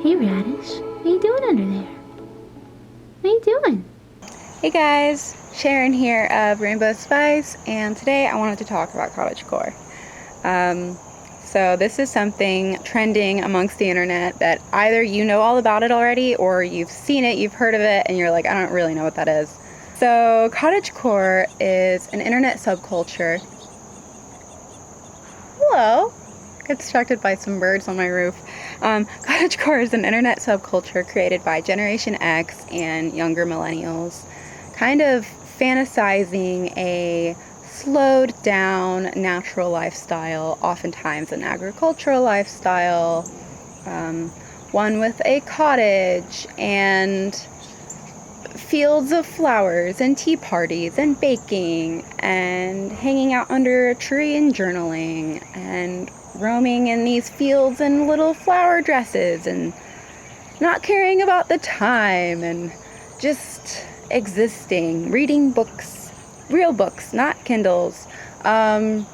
Hey Radish, what are you doing under there? What are you doing? Hey guys, Sharon here of Rainbow Spice, and today I wanted to talk about cottagecore. So this is something trending amongst the internet that either you know all about it already, or you've seen it, you've heard of it, and you're like, I don't really know what that is. So cottagecore is an internet subculture. Hello! Got distracted by some birds on my roof. Cottagecore is an internet subculture created by Generation X and younger millennials, kind of fantasizing a slowed down natural lifestyle, oftentimes an agricultural lifestyle, one with a cottage and fields of flowers and tea parties and baking and hanging out under a tree and journaling and roaming in these fields in little flower dresses and not caring about the time and just existing, reading books, real books, not Kindles, stuff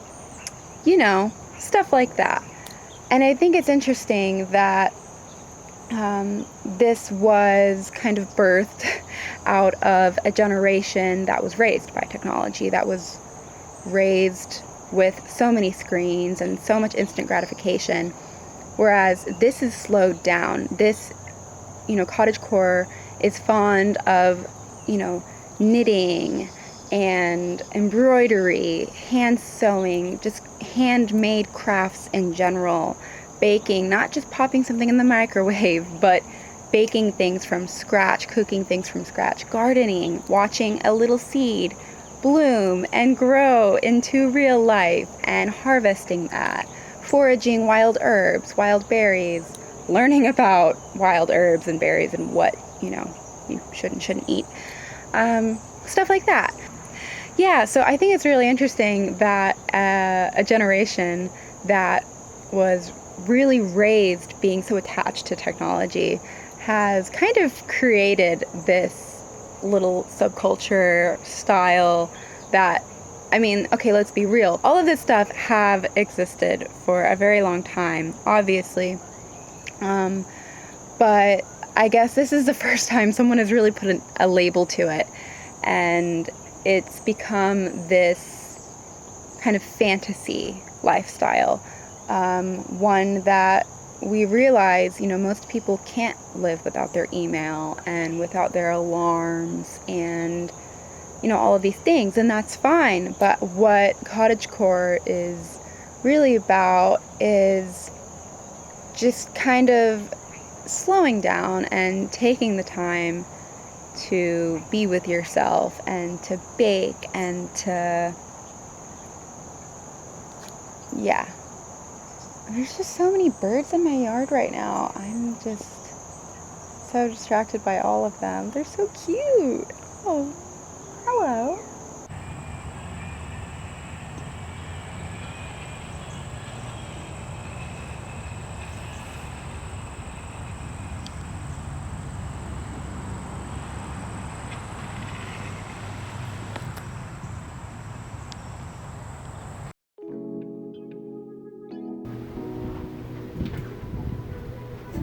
like that. And I think it's interesting that this was kind of birthed out of a generation that was raised by technology, that was raised with so many screens and so much instant gratification, whereas this is slowed down. This, cottagecore is fond of, knitting and embroidery, hand sewing, just handmade crafts in general, baking, not just popping something in the microwave, but baking things from scratch, cooking things from scratch, gardening, watching a little seed bloom and grow into real life and harvesting that, foraging wild herbs, wild berries, learning about wild herbs and berries and what, you should and shouldn't eat. Stuff like that. Yeah, so I think it's really interesting that a generation that was really raised being so attached to technology has kind of created this little subculture style that, okay, let's be real. All of this stuff have existed for a very long time, obviously. But I guess this is the first time someone has really put a label to it. And it's become this kind of fantasy lifestyle. One that we realize, most people can't live without their email and without their alarms and, all of these things, and that's fine. But what cottagecore is really about is just kind of slowing down and taking the time to be with yourself and to bake and to, There's just so many birds in my yard right now. I'm just so distracted by all of them. They're so cute. Oh, hello.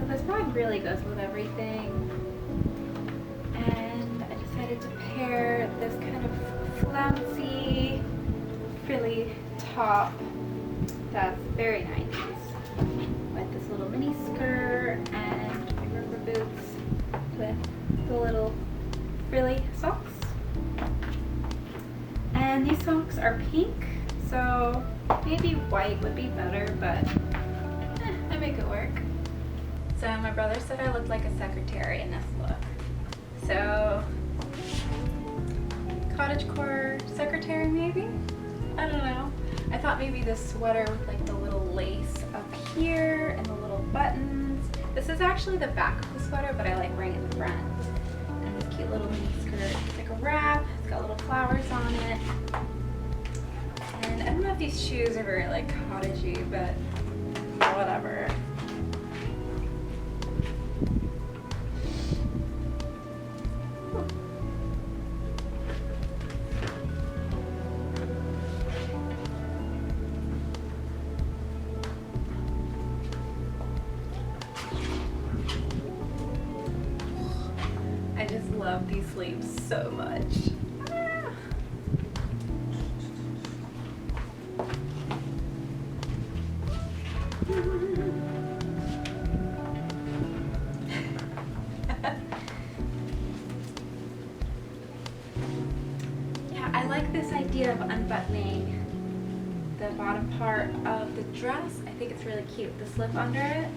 This bag really goes with everything, and I decided to pair this kind of flouncy, frilly top that's very 90s with this little mini skirt and my rubber boots with the little frilly socks. And these socks are pink, so maybe white would be better, but I make it work. So my brother said I looked like a secretary in this look. So, cottagecore secretary maybe? I don't know. I thought maybe this sweater with like the little lace up here and the little buttons. This is actually the back of the sweater, but I like wearing it in the front. And this cute little mini skirt. It's like a wrap. It's got little flowers on it. And I don't know if these shoes are very like cottagey, but whatever. love these sleeves so much. Yeah, I like this idea of unbuttoning the bottom part of the dress. I think it's really cute, the slip under it.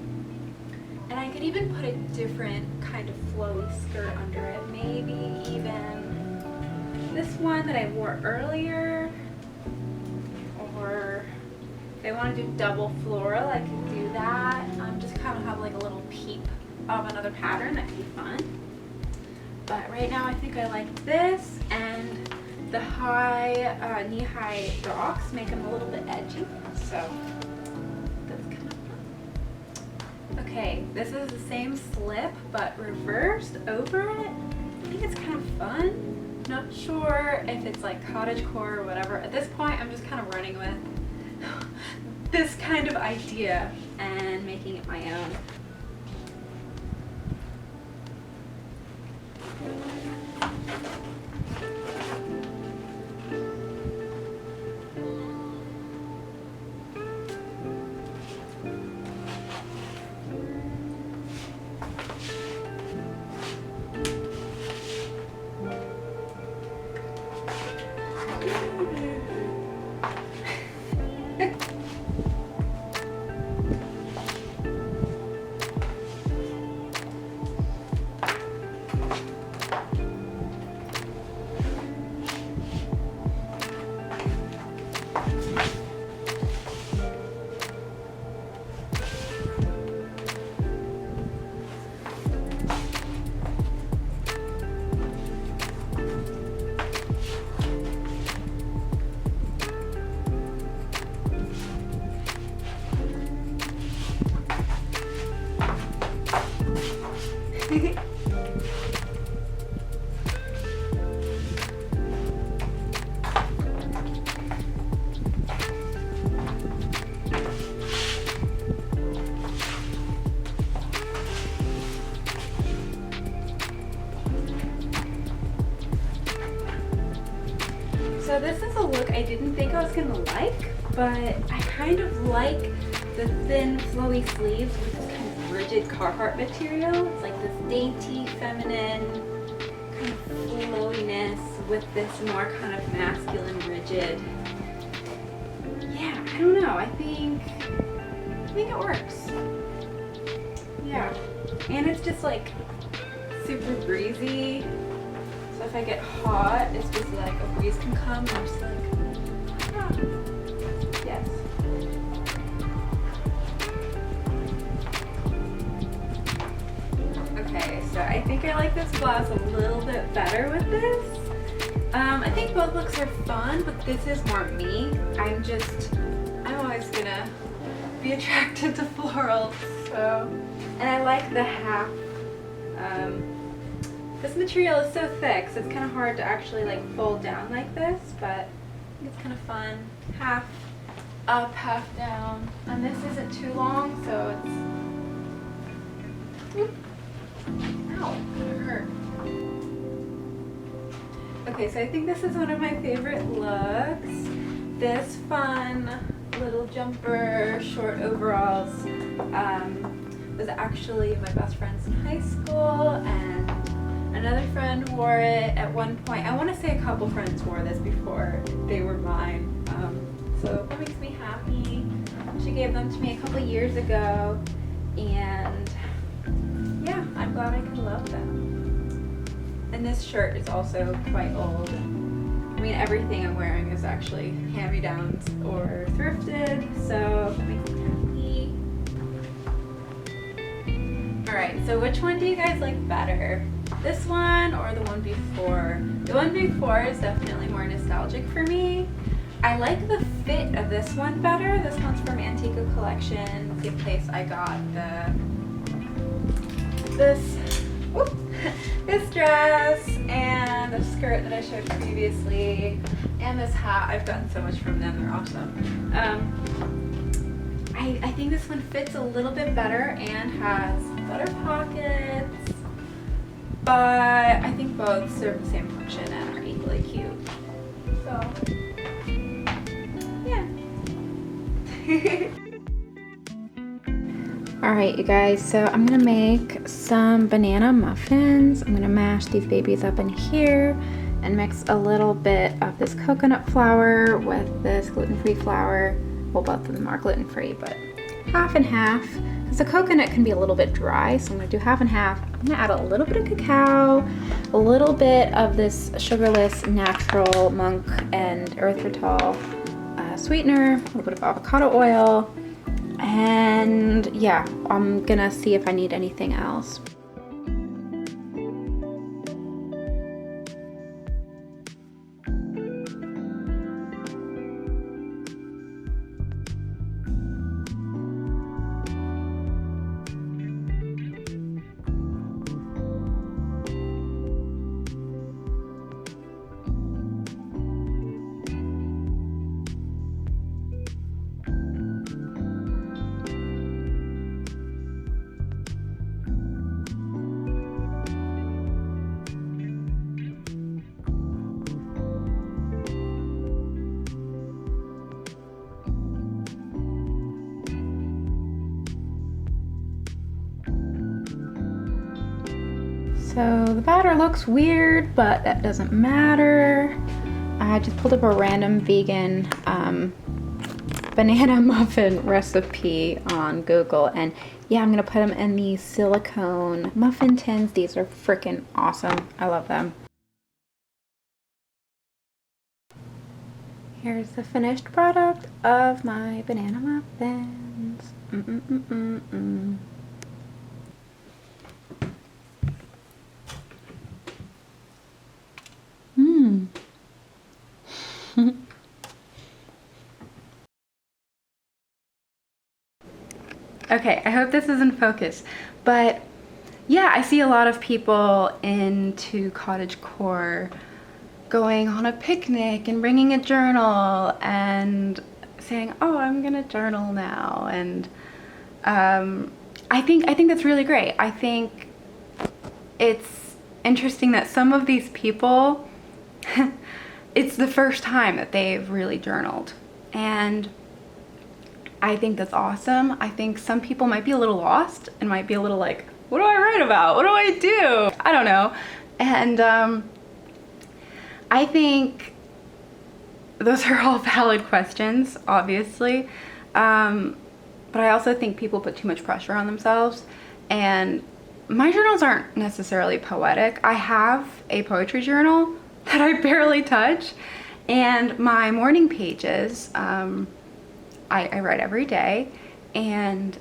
And I could even put a different kind of flowy skirt under it. Maybe even this one that I wore earlier. Or if I want to do double floral, I can do that. Just kind of have like a little peep of another pattern. That could be fun. But right now I think I like this, and the high, knee-high docks make them a little bit edgy. So that's kind of fun. Okay, this is the same slip but reversed over it. I think it's kind of fun. Not sure if it's like cottagecore or whatever. At this point, I'm just kind of running with this kind of idea and making it my own. So this is a look I didn't think I was gonna like, but I kind of like the thin flowy sleeves with this kind of rigid Carhartt material. It's like this dainty, feminine kind of flowiness with this more kind of masculine, rigid. Yeah, I don't know. I think it works. Yeah, and it's just like super breezy. So if I get hot, it's just like a breeze can come and I'm just like, ah, yes. Okay, so I think I like this blouse a little bit better with this. I think both looks are fun, but this is more me. I'm always gonna be attracted to florals, so. And I like the half. This material is so thick, so it's kind of hard to actually like fold down like this, but I think it's kind of fun. Half up, half down. And this isn't too long, so it's, ow, that hurt. Okay, so I think this is one of my favorite looks. This fun little jumper, short overalls, was actually my best friend's in high school, and another friend wore it at one point. I want to say a couple friends wore this before they were mine. So that makes me happy. She gave them to me a couple years ago, and yeah, I'm glad I can love them. And this shirt is also quite old. I mean, everything I'm wearing is actually hand-me-downs or thrifted, so that makes me happy. Alright, so which one do you guys like better? This one or the one before? The one before is definitely more nostalgic for me. I like the fit of this one better. This one's from Antico Collection, the place I got this dress and the skirt that I showed previously, and this hat. I've gotten so much from them, they're awesome. I think this one fits a little bit better and has better pockets. but I think both serve the same function and are equally cute. So, yeah. Alright, you guys, so I'm gonna make some banana muffins. I'm gonna mash these babies up in here and mix a little bit of this coconut flour with this gluten-free flour. Well, both of them are gluten-free, but half and half. Because the coconut can be a little bit dry, so I'm gonna do half and half. I'm gonna add a little bit of cacao, a little bit of this sugarless natural monk and erythritol sweetener, a little bit of avocado oil, and yeah, I'm gonna see if I need anything else. So the batter looks weird, but that doesn't matter. I just pulled up a random vegan banana muffin recipe on Google, and yeah, I'm gonna put them in these silicone muffin tins. These are freaking awesome. I love them. Here's the finished product of my banana muffins. Okay, I hope this is in focus, but yeah, I see a lot of people into cottagecore going on a picnic and bringing a journal and saying, oh, I'm gonna journal now. And I think that's really great. I think it's interesting that some of these people, it's the first time that they've really journaled. And I think that's awesome. I think some people might be a little lost and might be a little like, what do I write about? What do I do? I don't know. And I think those are all valid questions, obviously. But I also think people put too much pressure on themselves. And my journals aren't necessarily poetic. I have a poetry journal that I barely touch. And my morning pages, I write every day, and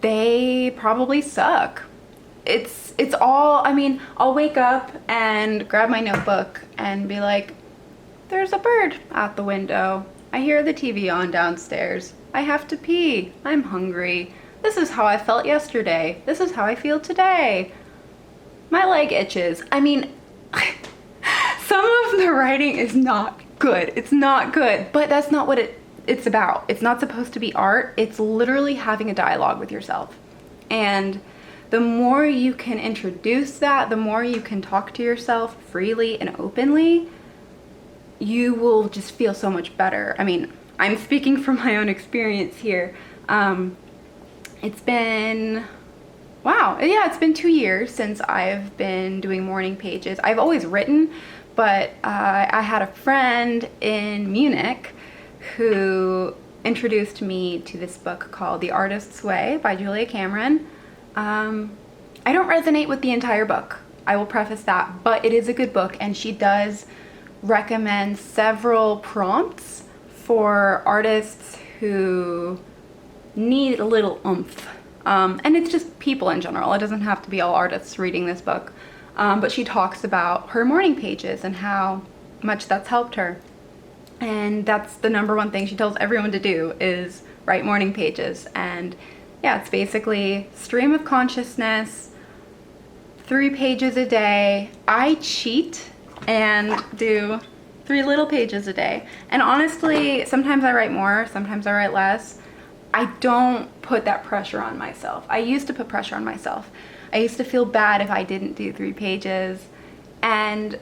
they probably suck. It's all, I mean, I'll wake up and grab my notebook and be like, there's a bird out the window. I hear the TV on downstairs. I have to pee. I'm hungry. This is how I felt yesterday. This is how I feel today. My leg itches. I mean, some of the writing is not good. It's not good, but that's not what it's about. It's not supposed to be art. It's literally having a dialogue with yourself. And the more you can introduce that, the more you can talk to yourself freely and openly, you will just feel so much better. I mean, I'm speaking from my own experience here. It's been, wow, yeah, it's been 2 years since I've been doing morning pages. I've always written, but I had a friend in Munich who introduced me to this book called The Artist's Way by Julia Cameron. I don't resonate with the entire book. I will preface that, but it is a good book, and she does recommend several prompts for artists who need a little oomph. And it's just people in general. It doesn't have to be all artists reading this book. But she talks about her morning pages and how much that's helped her. And that's the number one thing she tells everyone to do is write morning pages. And yeah, it's basically stream of consciousness, 3 pages a day. I cheat and do 3 little pages a day. And honestly, sometimes I write more, sometimes I write less. I don't put that pressure on myself. I used to put pressure on myself. I used to feel bad if I didn't do 3 pages. And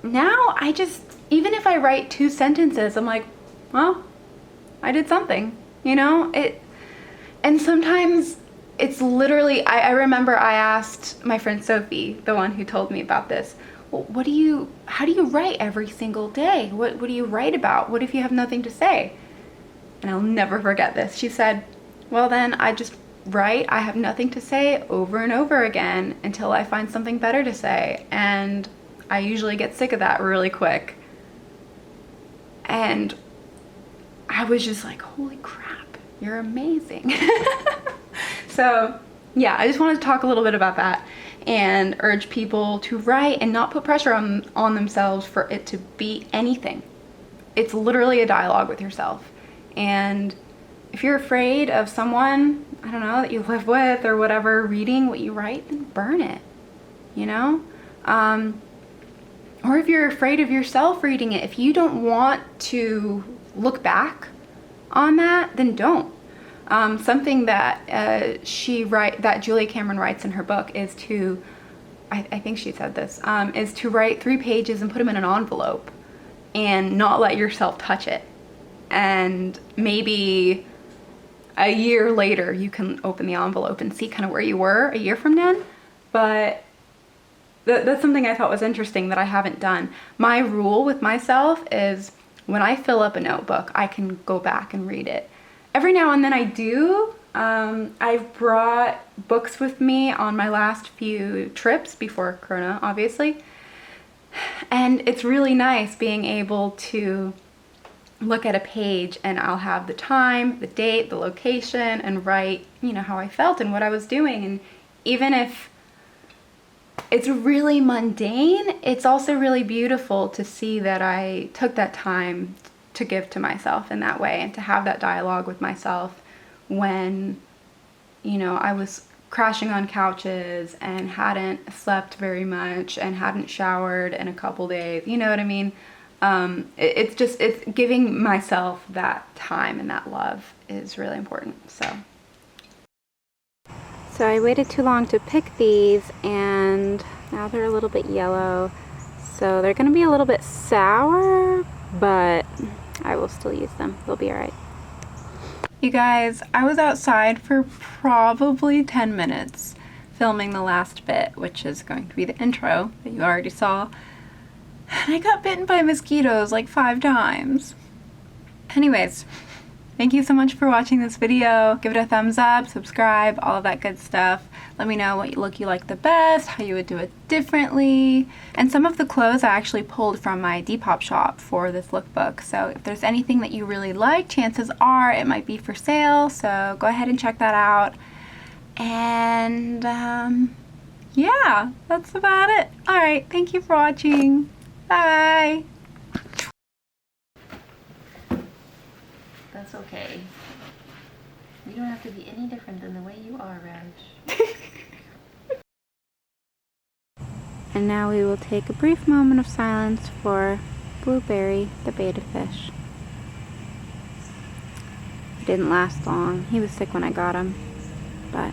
now I just, even if I write 2 sentences, I'm like, well, I did something, you know? And sometimes it's literally, I remember I asked my friend Sophie, the one who told me about this, well, how do you write every single day? What do you write about? What if you have nothing to say? And I'll never forget this. She said, well, then I just write, I have nothing to say over and over again until I find something better to say. And I usually get sick of that really quick. And I was just like, holy crap, you're amazing. So yeah, I just wanted to talk a little bit about that and urge people to write and not put pressure on themselves for it to be anything. It's literally a dialogue with yourself. And if you're afraid of someone, I don't know, that you live with or whatever, reading what you write, then burn it, you know? Or if you're afraid of yourself reading it, if you don't want to look back on that, then don't. Something that that Julia Cameron writes in her book is to, I think she said this, is to write 3 pages and put them in an envelope and not let yourself touch it. And maybe a year later you can open the envelope and see kind of where you were a year from then. But that's something I thought was interesting that I haven't done. My rule with myself is when I fill up a notebook, I can go back and read it. Every now and then I do. I've brought books with me on my last few trips before Corona, obviously. And it's really nice being able to look at a page and I'll have the time, the date, the location, and write, you know, how I felt and what I was doing. And even if it's really mundane, it's also really beautiful to see that I took that time to give to myself in that way and to have that dialogue with myself when, you know, I was crashing on couches and hadn't slept very much and hadn't showered in a couple days, you know what I mean? It's giving myself that time and that love is really important. So I waited too long to pick these and now they're a little bit yellow. So they're gonna be a little bit sour, but I will still use them. They'll be all right. You guys, I was outside for probably 10 minutes filming the last bit, which is going to be the intro that you already saw. And I got bitten by mosquitoes like 5 times. Anyways, thank you so much for watching this video. Give it a thumbs up, subscribe, all of that good stuff. Let me know what look you like the best, how you would do it differently. And some of the clothes I actually pulled from my Depop shop for this lookbook. So if there's anything that you really like, chances are it might be for sale. So go ahead and check that out. And yeah, that's about it. All right, thank you for watching. Bye. That's okay. You don't have to be any different than the way you are, Raj. And now we will take a brief moment of silence for Blueberry, the betta fish. He didn't last long. He was sick when I got him, but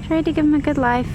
tried to give him a good life.